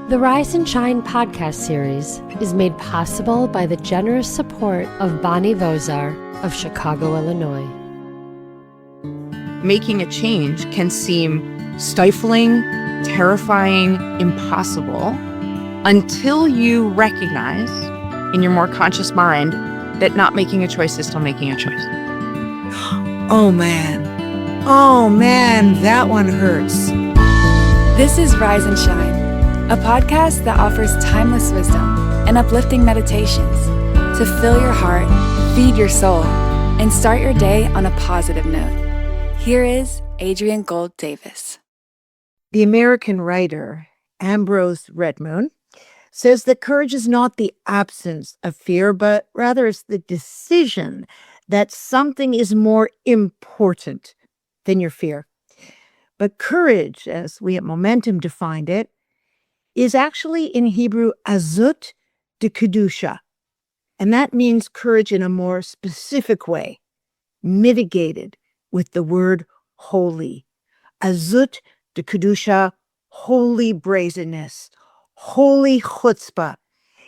The Rise and Shine podcast series is made possible by the generous support of Bonnie Vozar of Chicago, Illinois. Making a change can seem stifling, terrifying, impossible, until you recognize in your more conscious mind that not making a choice is still making a choice. Oh man, that one hurts. This is Rise and Shine, a podcast that offers timeless wisdom and uplifting meditations to fill your heart, feed your soul, and start your day on a positive note. Here is Adrienne Gold Davis. The American writer Ambrose Redmoon says that courage is not the absence of fear, but rather it's the decision that something is more important than your fear. But courage, as we at Momentum defined it, is actually in Hebrew azut de kedusha. And that means courage in a more specific way, mitigated with the word holy. Azut de kedusha, holy brazenness, holy chutzpah.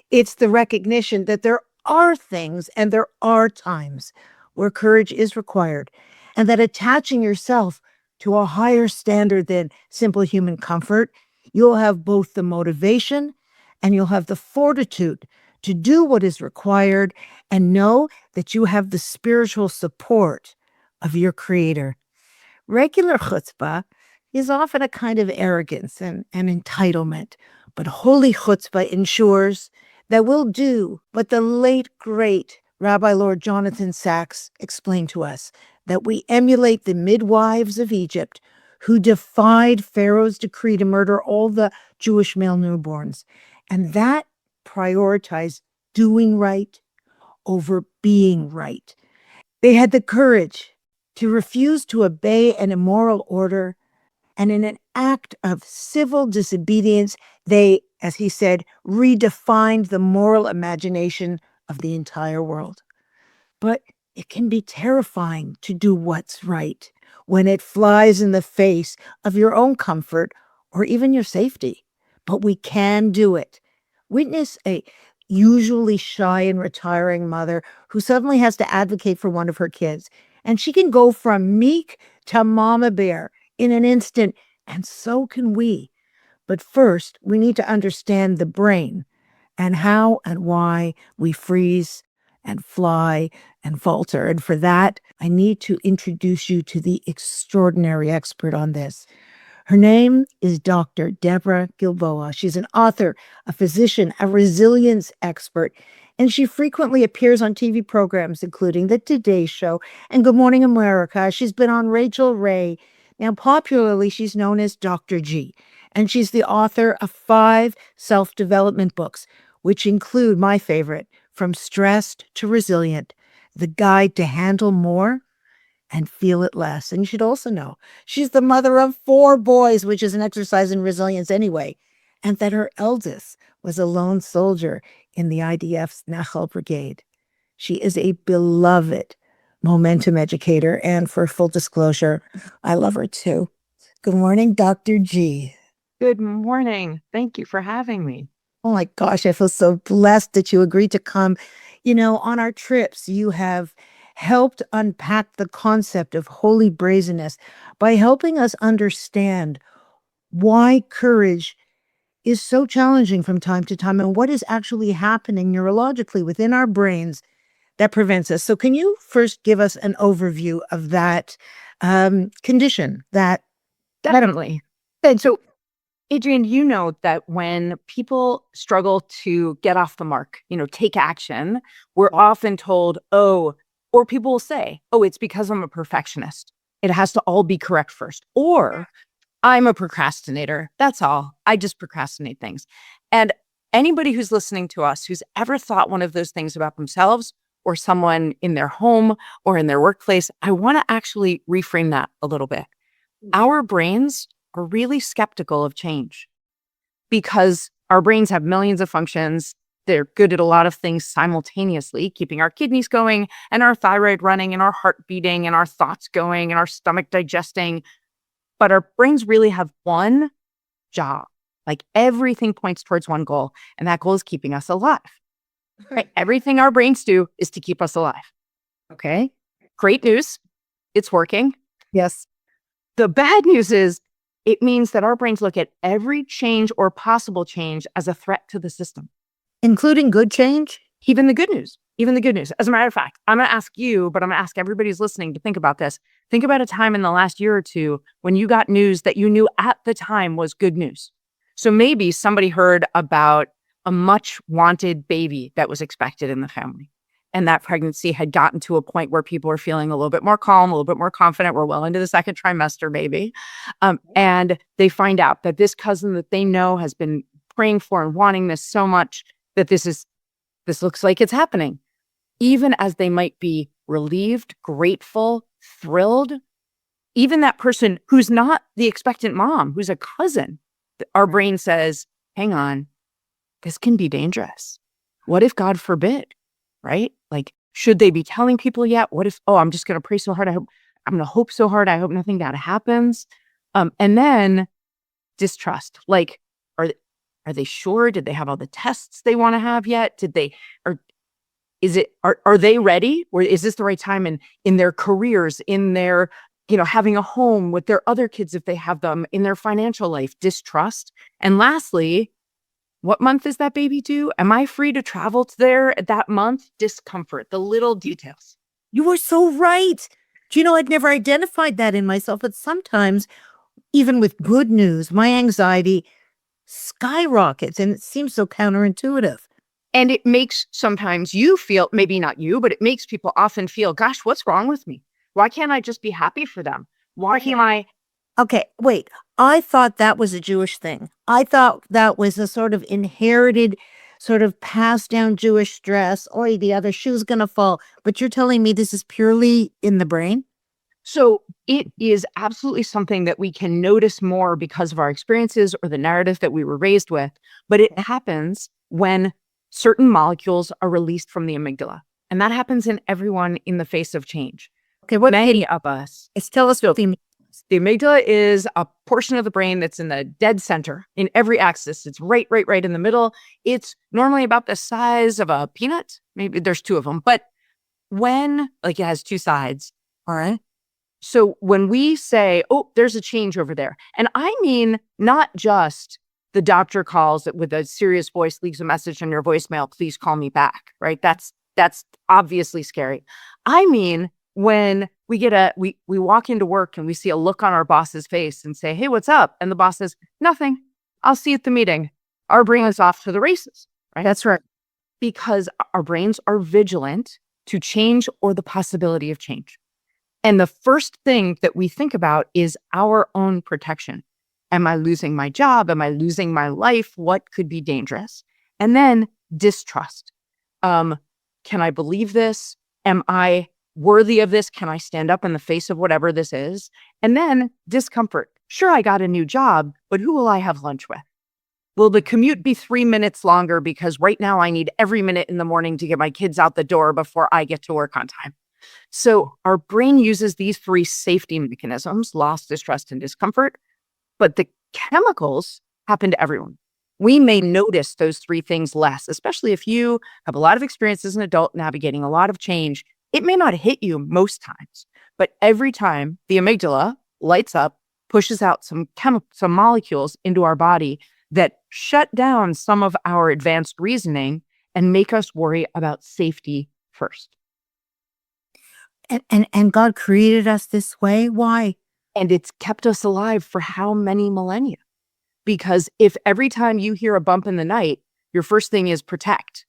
It's the recognition that there are things and there are times where courage is required, and that attaching yourself to a higher standard than simple human comfort, you'll have both the motivation and you'll have the fortitude to do what is required and know that you have the spiritual support of your Creator. Regular chutzpah is often a kind of arrogance and entitlement, but holy chutzpah ensures that we'll do what the late, great Rabbi Lord Jonathan Sacks explained to us, that we emulate the midwives of Egypt who defied Pharaoh's decree to murder all the Jewish male newborns, and that prioritized doing right over being right. They had the courage to refuse to obey an immoral order, and in an act of civil disobedience, they, as he said, redefined the moral imagination of the entire world. But it can be terrifying to do what's right when it flies in the face of your own comfort or even your safety. But we can do it. Witness a usually shy and retiring mother who suddenly has to advocate for one of her kids. And she can go from meek to mama bear in an instant, and so can we. But first, we need to understand the brain and how and why we freeze and fly and falter. And for that, I need to introduce you to the extraordinary expert on this. Her name is Dr. Deborah Gilboa. She's an author, a physician, a resilience expert, and she frequently appears on TV programs, including The Today Show and Good Morning America. She's been on Rachel Ray. Now, popularly, she's known as Dr. G, and she's the author of 5 self-development books, which include my favorite, From Stressed to Resilient, The Guide to Handle More and Feel It Less. And you should also know she's the mother of 4 boys, which is an exercise in resilience anyway, and that her eldest was a lone soldier in the IDF's Nachal Brigade. She is a beloved Momentum educator, and for full disclosure, I love her too. Good morning, Dr. G. Good morning. Thank you for having me. Oh my gosh, I feel so blessed that you agreed to come. You know, on our trips, you have helped unpack the concept of holy brazenness by helping us understand why courage is so challenging from time to time and what is actually happening neurologically within our brains that prevents us. So can you first give us an overview of that condition? Definitely. And so, Adrienne, you know that when people struggle to get off the mark, take action, we're often told, or people will say, it's because I'm a perfectionist. It has to all be correct first. Or I'm a procrastinator. That's all. I just procrastinate things. And anybody who's listening to us who's ever thought one of those things about themselves or someone in their home or in their workplace, I want to actually reframe that a little bit. Our brains are really skeptical of change because our brains have millions of functions. They're good at a lot of things simultaneously, keeping our kidneys going and our thyroid running and our heart beating and our thoughts going and our stomach digesting. But our brains really have one job, Like everything points towards one goal, and that goal is keeping us alive. Right? Everything our brains do is to keep us alive. Okay. Great news. It's working. Yes. The bad news is it means that our brains look at every change or possible change as a threat to the system. Including good change? Even the good news. Even the good news. As a matter of fact, I'm going to ask you, but I'm going to ask everybody who's listening to think about this. Think about a time in the last year or two when you got news that you knew at the time was good news. So maybe somebody heard about a much wanted baby that was expected in the family. And that pregnancy had gotten to a point where people were feeling a little bit more calm, a little bit more confident. We're well into the second trimester, maybe. And they find out that this cousin that they know has been praying for and wanting this so much that this looks like it's happening. Even as they might be relieved, grateful, thrilled, even that person who's not the expectant mom, who's a cousin, our brain says, hang on, this can be dangerous. What if God forbid, right? Like, should they be telling people yet? What if, I'm just going to pray so hard. I'm going to hope so hard. I hope nothing bad happens. And then distrust, like, are they sure? Did they have all the tests they want to have yet? Are they ready? Or is this the right time in their careers, in their, having a home with their other kids if they have them, in their financial life? Distrust. And lastly, what month is that baby due? Am I free to travel to there that month? Discomfort, the little details. You were so right. Do you know, I'd never identified that in myself, but sometimes, even with good news, my anxiety skyrockets, and it seems so counterintuitive. And it makes sometimes you feel, maybe not you, but it makes people often feel, gosh, what's wrong with me? Why can't I just be happy for them? Why can't I? Okay, wait. I thought that was a Jewish thing. I thought that was a sort of inherited, sort of passed down Jewish stress. Oi, the other shoe's going to fall. But you're telling me this is purely in the brain? So it is absolutely something that we can notice more because of our experiences or the narrative that we were raised with. But it happens when certain molecules are released from the amygdala. And that happens in everyone in the face of change. Okay, what many of us? Tell us what The amygdala is a portion of the brain that's in the dead center in every axis. It's right in the middle. It's normally about the size of a peanut. Maybe there's two of them. But it has two sides. All right. So when we say, there's a change over there, and I mean not just the doctor calls it with a serious voice, leaves a message on your voicemail, please call me back, right? That's obviously scary. I mean, when we walk into work and we see a look on our boss's face and say, hey, what's up? And the boss says, nothing. I'll see you at the meeting. Our brain is off to the races, right? That's right. Because our brains are vigilant to change or the possibility of change. And the first thing that we think about is our own protection. Am I losing my job? Am I losing my life? What could be dangerous? And then distrust. Can I believe this? Am I worthy of this? Can I stand up in the face of whatever this is? And then discomfort. Sure, I got a new job, but who will I have lunch with? Will the commute be 3 minutes longer because right now I need every minute in the morning to get my kids out the door before I get to work on time? So our brain uses these three safety mechanisms, loss, distrust, and discomfort, but the chemicals happen to everyone. We may notice those three things less, especially if you have a lot of experience as an adult navigating a lot of change. It may not hit you most times, but every time the amygdala lights up, pushes out some molecules into our body that shut down some of our advanced reasoning and make us worry about safety first. And God created us this way? Why? And it's kept us alive for how many millennia? Because if every time you hear a bump in the night, your first thing is protect,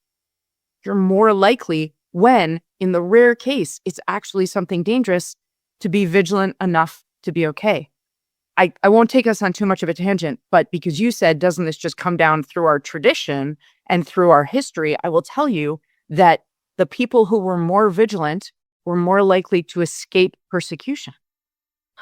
you're more likely, when in the rare case it's actually something dangerous, to be vigilant enough to be okay. I won't take us on too much of a tangent, but because you said, doesn't this just come down through our tradition and through our history? I will tell you that the people who were more vigilant were more likely to escape persecution.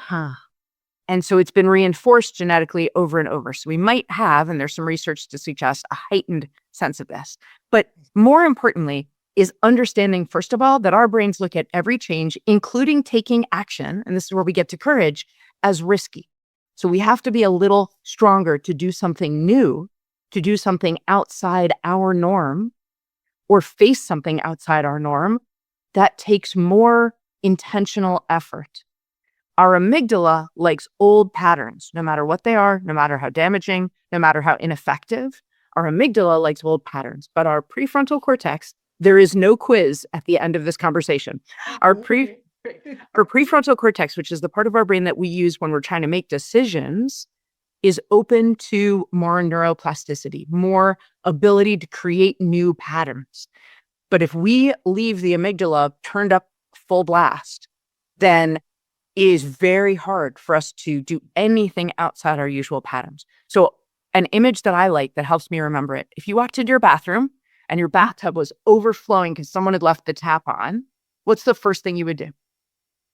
And so it's been reinforced genetically over and over. So we might have, and there's some research to suggest, a heightened sense of this. But more importantly is understanding, first of all, that our brains look at every change, including taking action, and this is where we get to courage, as risky. So we have to be a little stronger to do something new, to do something outside our norm, or face something outside our norm. That takes more intentional effort. Our amygdala likes old patterns, no matter what they are, no matter how damaging, no matter how ineffective. Our amygdala likes old patterns, but our prefrontal cortex, there is no quiz at the end of this conversation. Our prefrontal cortex, which is the part of our brain that we use when we're trying to make decisions, is open to more neuroplasticity, more ability to create new patterns. But if we leave the amygdala turned up full blast, then it is very hard for us to do anything outside our usual patterns. So an image that I like that helps me remember it, if you walked into your bathroom and your bathtub was overflowing because someone had left the tap on, what's the first thing you would do?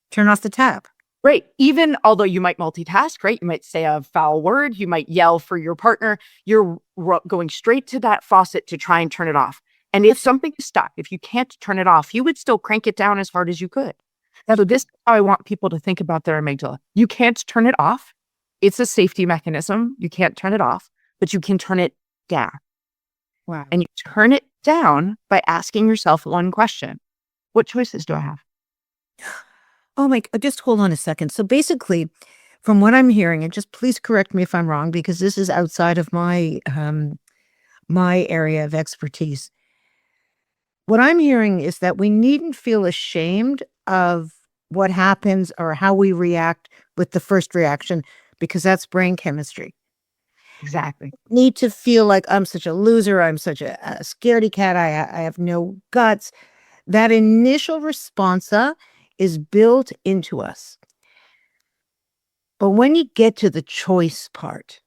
Turn off the tap. Right. Even although you might multitask, right? You might say a foul word, you might yell for your partner, you're going straight to that faucet to try and turn it off. And if something is stuck, if you can't turn it off, you would still crank it down as hard as you could. So this is how I want people to think about their amygdala. You can't turn it off. It's a safety mechanism. You can't turn it off, but you can turn it down. Wow. And you turn it down by asking yourself one question. What choices do I have? Oh my, just hold on a second. So basically, from what I'm hearing, and just please correct me if I'm wrong, because this is outside of my area of expertise. What I'm hearing is that we needn't feel ashamed of what happens or how we react with the first reaction, because that's brain chemistry. Exactly. Need to feel like I'm such a loser, I'm such a scaredy cat, I have no guts. That initial responsa is built into us. But when you get to the choice part,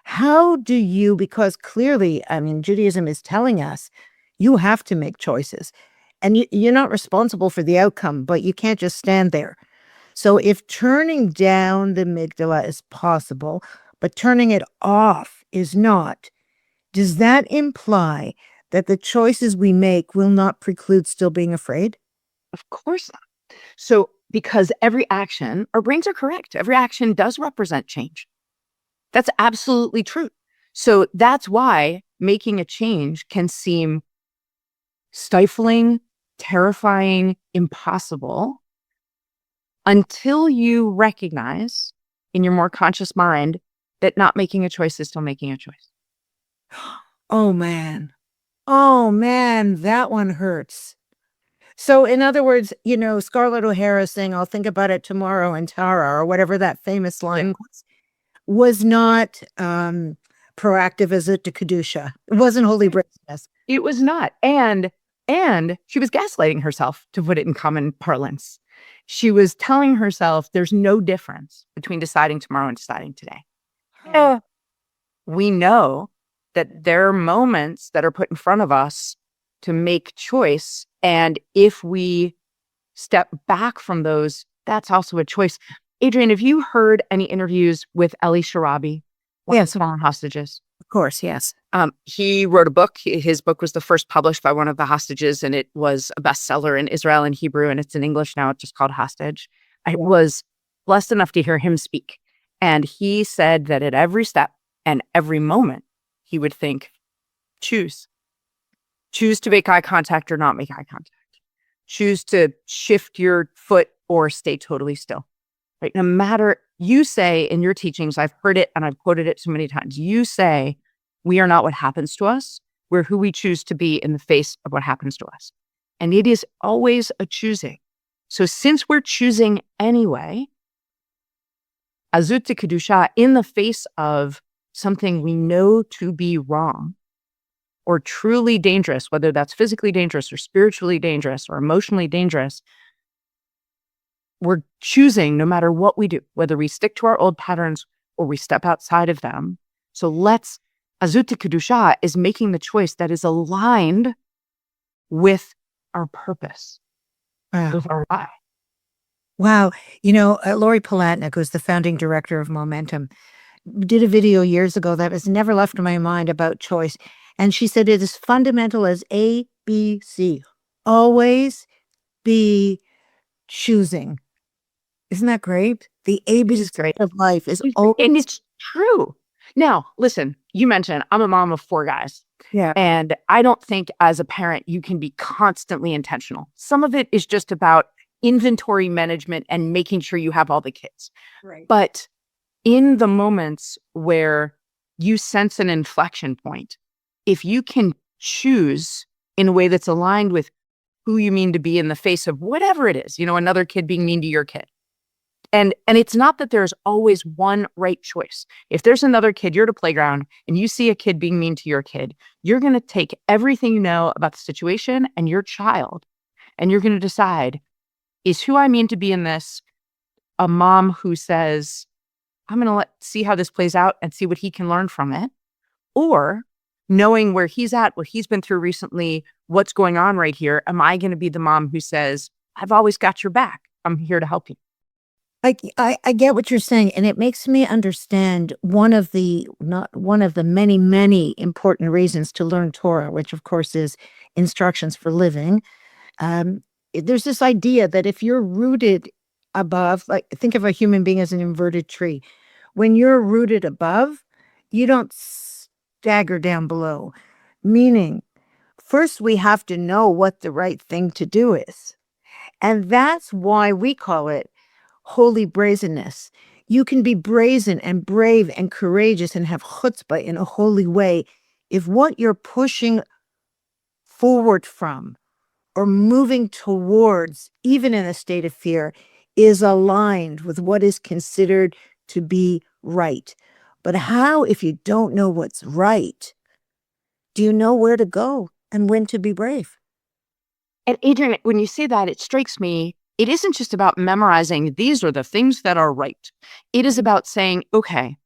how do you, because clearly, I mean, Judaism is telling us you have to make choices. And you're not responsible for the outcome, but you can't just stand there. So if turning down the amygdala is possible, but turning it off is not, does that imply that the choices we make will not preclude still being afraid? Of course not. So because every action, our brains are correct. Every action does represent change. That's absolutely true. So that's why making a change can seem stifling, terrifying, impossible, until you recognize in your more conscious mind that not making a choice is still making a choice. Oh man, that one hurts. So in other words, Scarlett O'Hara saying, "I'll think about it tomorrow," and Tara, or whatever that famous line was not proactive as it to Kedusha. It wasn't holy braveness. It was not. And she was gaslighting herself, to put it in common parlance. She was telling herself there's no difference between deciding tomorrow and deciding today. We know that there are moments that are put in front of us to make choice. And if we step back from those, that's also a choice. Adrienne, have you heard any interviews with Eli Sharabi? Yes. Fallen hostages. Of course, yes. He wrote a book. His book was the first published by one of the hostages, and it was a bestseller in Israel in Hebrew, and it's in English now. It's just called Hostage. I was blessed enough to hear him speak. And he said that at every step and every moment, he would think, choose. Choose to make eye contact or not make eye contact. Choose to shift your foot or stay totally still. Right? No matter, you say in your teachings, I've heard it and I've quoted it so many times, you say, we are not what happens to us. We're who we choose to be in the face of what happens to us. And it is always a choosing. So since we're choosing anyway, azut kedusha, in the face of something we know to be wrong or truly dangerous, whether that's physically dangerous or spiritually dangerous or emotionally dangerous, we're choosing no matter what we do, whether we stick to our old patterns or we step outside of them. So azut kedusha is making the choice that is aligned with our purpose, with our why. Wow. Lori Palatnik, who's the founding director of Momentum, did a video years ago that has never left my mind about choice. And she said it is fundamental as ABC. Always be choosing. Isn't that great? The ABC Great. of life is And always it's true. Now, listen, you mentioned I'm a mom of 4 guys. yeah. And I don't think as a parent, you can be constantly intentional. Some of it is just about inventory management and making sure you have all the kids. Right. But in the moments where you sense an inflection point, if you can choose in a way that's aligned with who you mean to be in the face of whatever it is, another kid being mean to your kid. And it's not that there's always one right choice. If there's another kid, you're at a playground and you see a kid being mean to your kid, you're going to take everything you know about the situation and your child, and you're going to decide, is who I mean to be in this a mom who says, I'm going to see how this plays out and see what he can learn from it? Or knowing where he's at, what he's been through recently, what's going on right here, am I going to be the mom who says, I've always got your back. I'm here to help you. I get what you're saying, and it makes me understand one of the many, many important reasons to learn Torah, which of course is instructions for living. There's this idea that if you're rooted above, like think of a human being as an inverted tree. When you're rooted above, you don't stagger down below. Meaning, first we have to know what the right thing to do is. And that's why we call it holy brazenness. You can be brazen and brave and courageous and have chutzpah in a holy way if what you're pushing forward from or moving towards, even in a state of fear, is aligned with what is considered to be right. But how, if you don't know what's right, do you know where to go and when to be brave? And Adrienne, when you say that, it strikes me, it isn't just about memorizing, these are the things that are right. It is about saying, okay,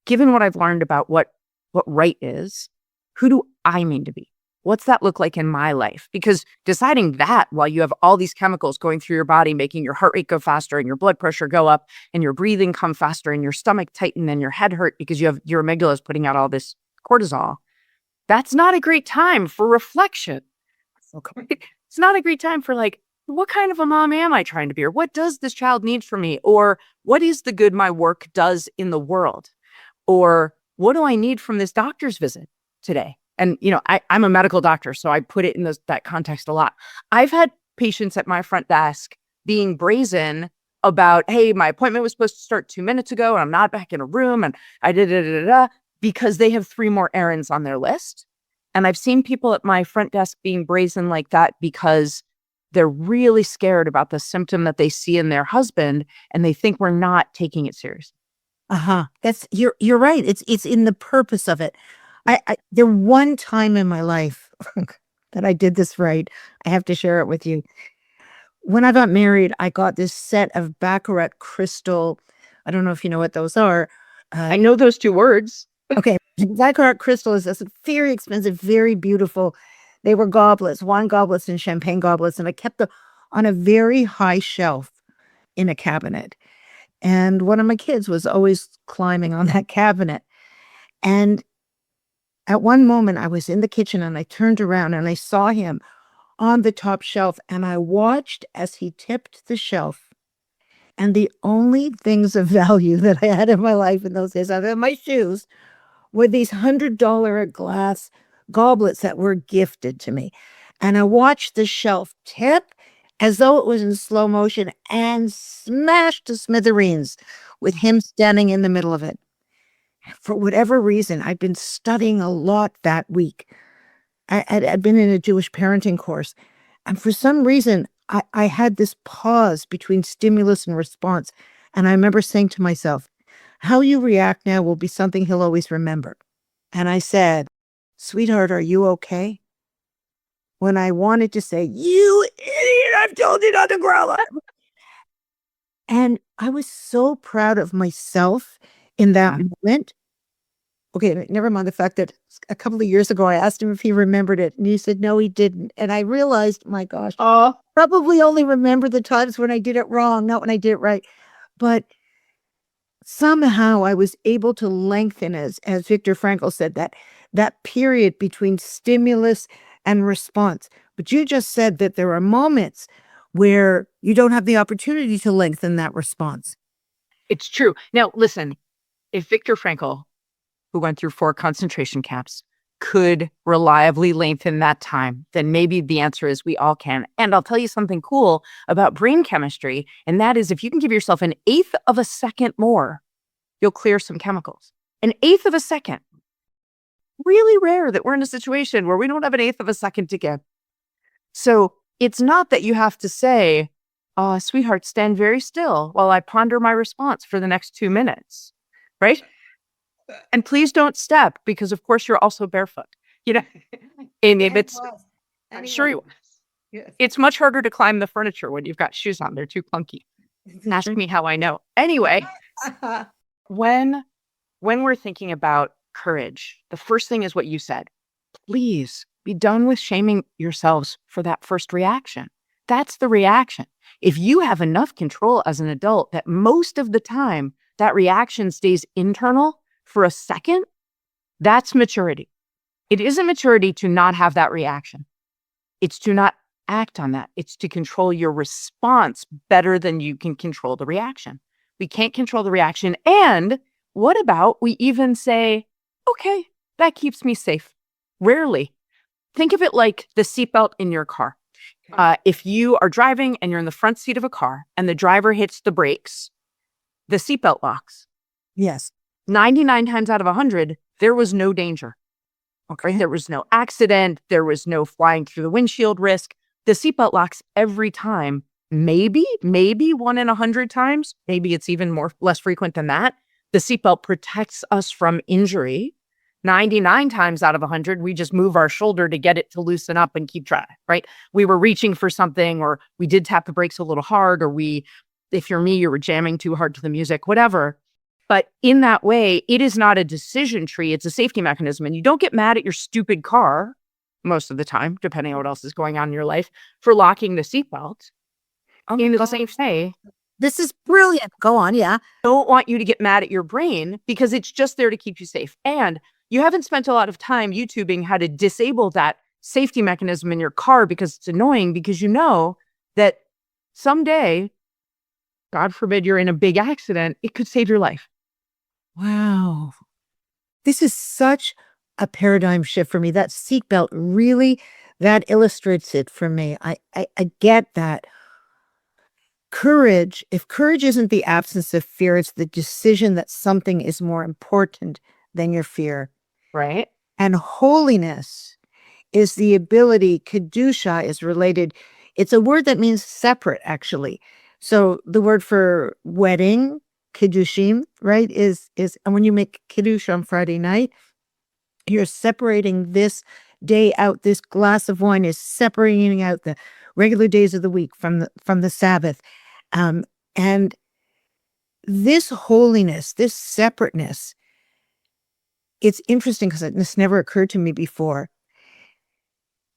given what I've learned about what right is, who do I mean to be? What's that look like in my life? Because deciding that while you have all these chemicals going through your body, making your heart rate go faster and your blood pressure go up and your breathing come faster and your stomach tighten and your head hurt because you have your amygdala is putting out all this cortisol, that's not a great time for reflection. Okay. It's not a great time for like, what kind of a mom am I trying to be? Or what does this child need from me? Or what is the good my work does in the world? Or what do I need from this doctor's visit today? And, I'm a medical doctor, so I put it in that context a lot. I've had patients at my front desk being brazen about, hey, my appointment was supposed to start 2 minutes ago and I'm not back in a room and I did because they have 3 more errands on their list. And I've seen people at my front desk being brazen like that because they're really scared about the symptom that they see in their husband and they think we're not taking it seriously. That's you're right. It's in the purpose of it. There one time in my life that I did this right. I have to share it with you. When I got married, I got this set of Baccarat crystal. I don't know if you know what those are. I know those 2 words. Okay. Baccarat crystal is this very expensive, very beautiful. They were goblets, wine goblets and champagne goblets. And I kept them on a very high shelf in a cabinet. And one of my kids was always climbing on that cabinet. And at one moment I was in the kitchen and I turned around and I saw him on the top shelf and I watched as he tipped the shelf. And the only things of value that I had in my life in those days, other than my shoes, were these $100 glass goblets that were gifted to me. And I watched the shelf tip as though it was in slow motion and smashed to smithereens with him standing in the middle of it. For whatever reason, I'd been studying a lot that week. I'd been in a Jewish parenting course. And for some reason, I had this pause between stimulus and response. And I remember saying to myself, how you react now will be something he'll always remember. And I said, sweetheart, are you okay? When I wanted to say, you idiot, I've told you not to growl. And I was so proud of myself in that moment. Okay, never mind the fact that a couple of years ago, I asked him if he remembered it. And he said, no, he didn't. And I realized, my gosh, probably only remember the times when I did it wrong, not when I did it right. But somehow I was able to lengthen, as Viktor Frankl said, that period between stimulus and response. But you just said that there are moments where you don't have the opportunity to lengthen that response. It's true. Now, listen, if Viktor Frankl, who went through 4 concentration camps, could reliably lengthen that time, then maybe the answer is we all can. And I'll tell you something cool about brain chemistry, and that is if you can give yourself an eighth of a second more, you'll clear some chemicals. An eighth of a second. Really rare that we're in a situation where we don't have an eighth of a second to give. So it's not that you have to say, sweetheart, stand very still while I ponder my response for the next 2 minutes, right? And please don't step because, of course, you're also barefoot. And if it's, I'm sure you was. Yes. It's much harder to climb the furniture when you've got shoes on. They're too clunky. Ask me how I know. Anyway, when we're thinking about courage, the first thing is what you said. Please be done with shaming yourselves for that first reaction. That's the reaction. If you have enough control as an adult that most of the time that reaction stays internal for a second, that's maturity. It isn't maturity to not have that reaction. It's to not act on that. It's to control your response better than you can control the reaction. We can't control the reaction. And what about we even say, okay, that keeps me safe? Rarely. Think of it like the seatbelt in your car. If you are driving and you're in the front seat of a car and the driver hits the brakes, the seatbelt locks. Yes. 99 times out of 100, there was no danger. Okay. There was no accident. There was no flying through the windshield risk. The seatbelt locks every time. Maybe 1 in 100 times. Maybe it's even less frequent than that. The seatbelt protects us from injury. 99 times out of 100, we just move our shoulder to get it to loosen up and keep trying, right? We were reaching for something, or we did tap the brakes a little hard, or if you're me, you were jamming too hard to the music, whatever. But in that way, it is not a decision tree. It's a safety mechanism. And you don't get mad at your stupid car most of the time, depending on what else is going on in your life, for locking the seatbelt. In the same way, This is brilliant. Go on. Yeah. don't want you to get mad at your brain because it's just there to keep you safe. And you haven't spent a lot of time YouTubing how to disable that safety mechanism in your car because it's annoying, because you know that someday, God forbid, you're in a big accident, it could save your life. Wow. This is such a paradigm shift for me. That seatbelt really, that illustrates it for me. I get that. Courage, if courage isn't the absence of fear, it's the decision that something is more important than your fear. Right? And holiness is the ability, kedusha is related. It's a word that means separate, actually. So the word for wedding, kiddushim, right, is and when you make kiddush on Friday night, you're separating this day out. This glass of wine is separating out the regular days of the week from the Sabbath. And this holiness, this separateness, it's interesting because this never occurred to me before.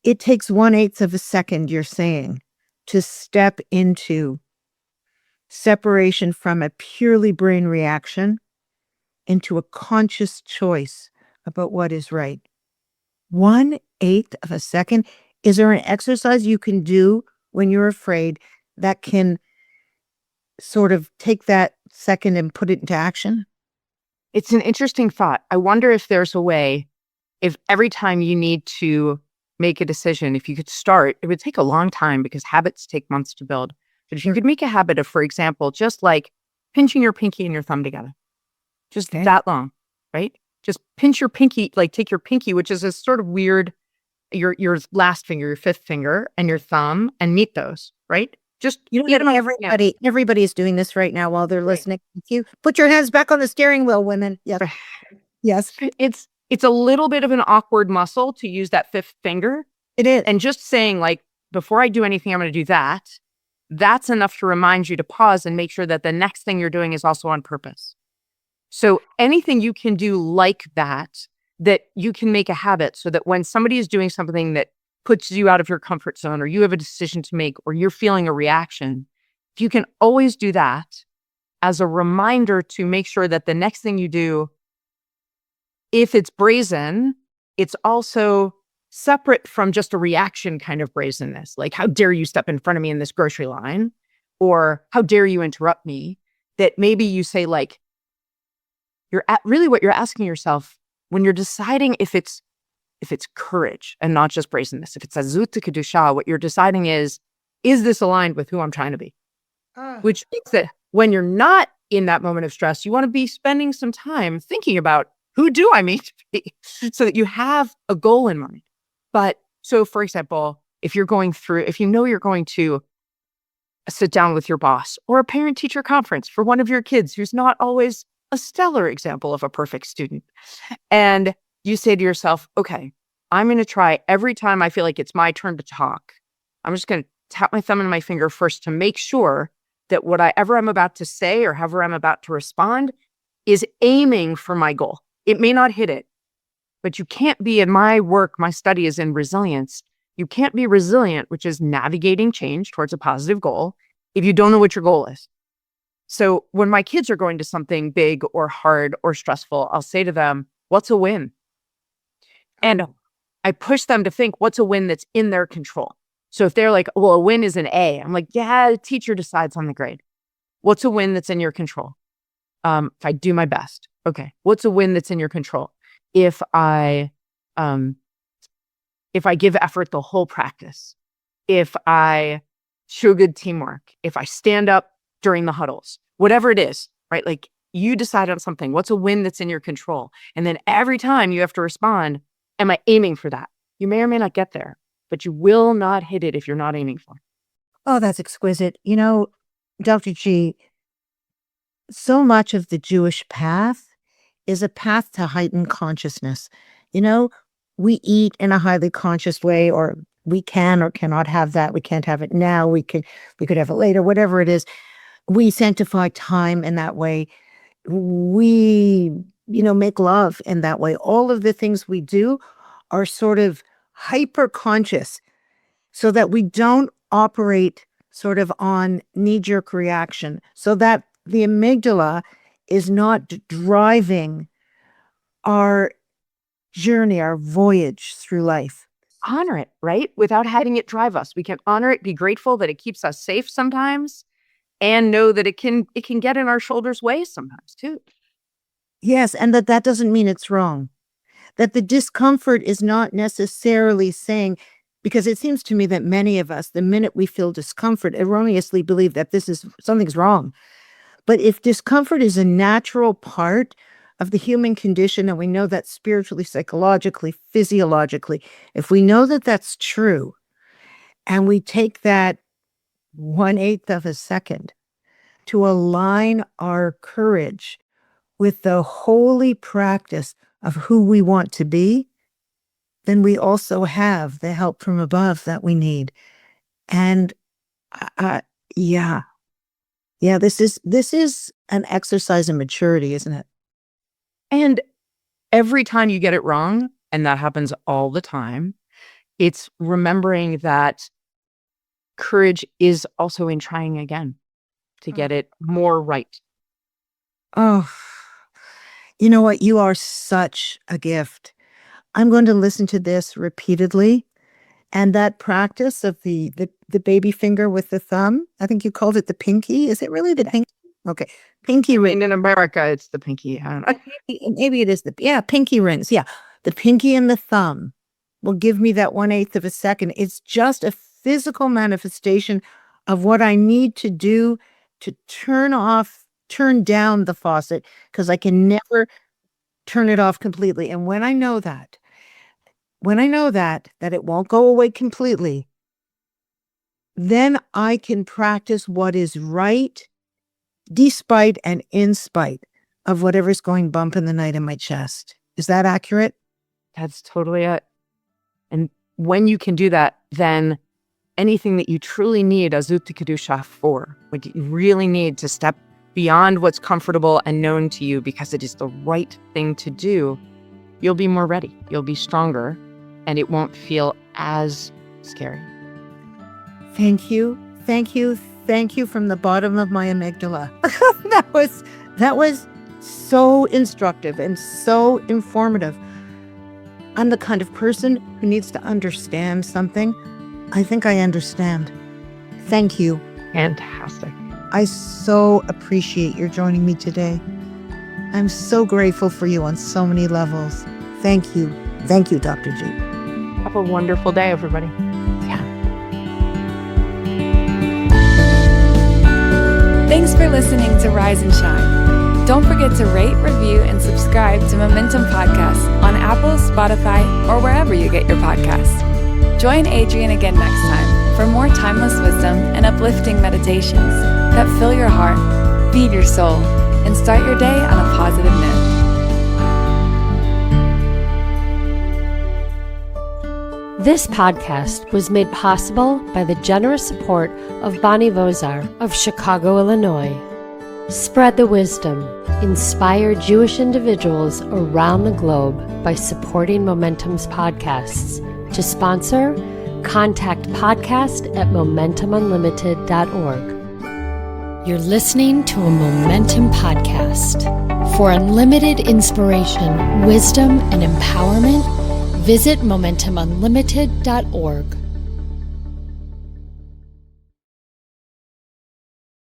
It takes 1/8 of a second, you're saying, to step into separation from a purely brain reaction into a conscious choice about what is right. 1/8 of a second. Is there an exercise you can do when you're afraid that can sort of take that second and put it into action? It's an interesting thought. I wonder if there's a way, if every time you need to make a decision, if you could start, it would take a long time because habits take months to build. But if you could make a habit of, for example, just like pinching your pinky and your thumb together, just that long, right? Just pinch your pinky, like take your pinky, which is a sort of weird, your last finger, your fifth finger, and your thumb, and meet those, right? Just Get them. Everybody is doing this right now while they're listening. Thank you. Put your hands back on the steering wheel, women. Yes. Yes. It's a little bit of an awkward muscle to use that fifth finger. It is. And just saying, like, before I do anything, I'm going to do that. That's enough to remind you to pause and make sure that the next thing you're doing is also on purpose. So anything you can do like that you can make a habit so that when somebody is doing something that puts you out of your comfort zone, or you have a decision to make, or you're feeling a reaction, if you can always do that as a reminder to make sure that the next thing you do, if it's brazen, it's also separate from just a reaction kind of brazenness. Like, how dare you step in front of me in this grocery line? Or how dare you interrupt me? that maybe you say, like, really what you're asking yourself when you're deciding if it's courage and not just brazenness, if it's azut kedusha, what you're deciding is this aligned with who I'm trying to be? Which means that when you're not in that moment of stress, you want to be spending some time thinking about who do I mean to be so that you have a goal in mind. But so, for example, if you know you're going to sit down with your boss or a parent-teacher conference for one of your kids who's not always a stellar example of a perfect student, and you say to yourself, okay, I'm going to try every time I feel like it's my turn to talk, I'm just going to tap my thumb and my finger first to make sure that whatever I'm about to say or however I'm about to respond is aiming for my goal. It may not hit it, but you can't be, in my work, my study is in resilience. You can't be resilient, which is navigating change towards a positive goal, if you don't know what your goal is. So when my kids are going to something big or hard or stressful, I'll say to them, what's a win? And I push them to think, what's a win that's in their control? So if they're like, well, a win is an A, I'm like, yeah, the teacher decides on the grade. What's a win that's in your control? If I do my best. Okay. What's a win that's in your control? If I give effort the whole practice, if I show good teamwork, if I stand up during the huddles, whatever it is, right? Like, you decide on something. What's a win that's in your control? And then every time you have to respond, am I aiming for that? You may or may not get there, but you will not hit it if you're not aiming for it. Oh, that's exquisite. Dr. G, so much of the Jewish path is a path to heightened consciousness. We eat in a highly conscious way, or we can or cannot have that. We can't have it now. We could have it later, whatever it is. We sanctify time in that way. We, make love in that way. All of the things we do are sort of hyper conscious so that we don't operate sort of on knee-jerk reaction, so that the amygdala is not driving our journey, our voyage through life. Honor it, right? Without having it drive us. We can honor it, be grateful that it keeps us safe sometimes, and know that it can get in our shoulders' way sometimes too. Yes, and that doesn't mean it's wrong. That the discomfort is not necessarily saying, because it seems to me that many of us, the minute we feel discomfort, erroneously believe that something's wrong. But if discomfort is a natural part of the human condition, and we know that spiritually, psychologically, physiologically, if we know that that's true, and we take that 1/8 of a second to align our courage with the holy practice of who we want to be, then we also have the help from above that we need. And yeah, this is an exercise in maturity, isn't it? And every time you get it wrong, and that happens all the time, it's remembering that courage is also in trying again to get it more right. Oh, you know what? You are such a gift. I'm going to listen to this repeatedly. And that practice of the baby finger with the thumb, I think you called it the pinky. Is it really the pinky? Okay. Pinky ring. And in America, it's the pinky. I don't know. Maybe it is pinky rings. Yeah. The pinky and the thumb will give me that 1/8 of a second. It's just a physical manifestation of what I need to do to turn down the faucet, because I can never turn it off completely. And when I know that it won't go away completely, then I can practice what is right, despite and in spite of whatever's going bump in the night in my chest. Is that accurate? That's totally it. And when you can do that, then anything that you truly need azut kedusha for, what you really need to step beyond what's comfortable and known to you because it is the right thing to do, you'll be more ready. You'll be stronger, and it won't feel as scary. Thank you. Thank you. Thank you from the bottom of my amygdala. That was so instructive and so informative. I'm the kind of person who needs to understand something. I think I understand. Thank you. Fantastic. I so appreciate your joining me today. I'm so grateful for you on so many levels. Thank you. Thank you, Dr. G. Have a wonderful day, everybody. Thanks for listening to Rise and Shine. Don't forget to rate, review, and subscribe to Momentum Podcasts on Apple, Spotify, or wherever you get your podcasts. Join Adrienne again next time for more timeless wisdom and uplifting meditations that fill your heart, feed your soul, and start your day on a positive note. This podcast was made possible by the generous support of Bonnie Vozar of Chicago, Illinois. Spread the wisdom. Inspire Jewish individuals around the globe by supporting Momentum's podcasts. To sponsor, contact podcast@momentumunlimited.org. You're listening to a Momentum podcast. For unlimited inspiration, wisdom, and empowerment, visit momentumunlimited.org.